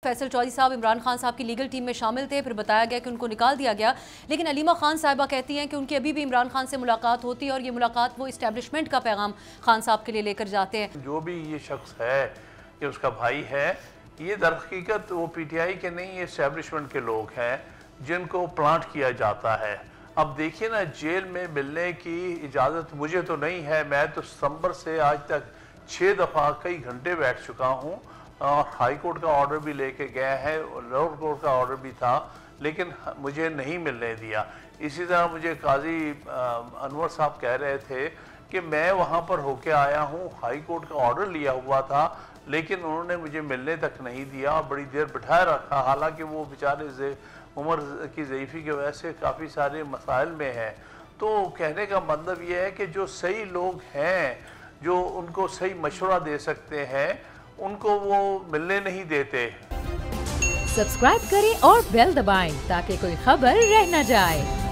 फैसल चौधरी साहब इमरान खान साहब की लीगल टीम में शामिल थे, फिर बताया गया कि उनको निकाल दिया गया। लेकिन अलीमा खान साहिबा कहती हैं कि उनकी अभी भी इमरान खान से मुलाकात होती है और ये मुलाकात वो इस्टेब्लिशमेंट का पैगाम खान साहब के लिए लेकर जाते हैं। जो भी ये शख्स है कि उसका भाई है, ये दरहकीकत वो पीटीआई के नहीं, ये इस्टेब्लिशमेंट के लोग हैं जिनको प्लांट किया जाता है। अब देखिए ना, जेल में मिलने की इजाज़त मुझे तो नहीं है। मैं तो सितंबर से आज तक 6 दफ़ा कई घंटे बैठ चुका हूँ और हाई कोर्ट का ऑर्डर भी लेके गया है, लोअर कोर्ट का ऑर्डर भी था, लेकिन मुझे नहीं मिलने दिया। इसी तरह मुझे काजी अनवर साहब कह रहे थे कि मैं वहाँ पर होके आया हूँ, हाई कोर्ट का ऑर्डर लिया हुआ था, लेकिन उन्होंने मुझे मिलने तक नहीं दिया और बड़ी देर बिठाए रखा। हालांकि वो बेचारे उम्र की ज़ईफ़ी की वजह से काफ़ी सारे मसाइल में हैं। तो कहने का मतलब ये है कि जो सही लोग हैं, जो उनको सही मशवरा दे सकते हैं, उनको वो मिलने नहीं देते। सब्सक्राइब करें और बेल दबाएं ताकि कोई खबर रह न जाए।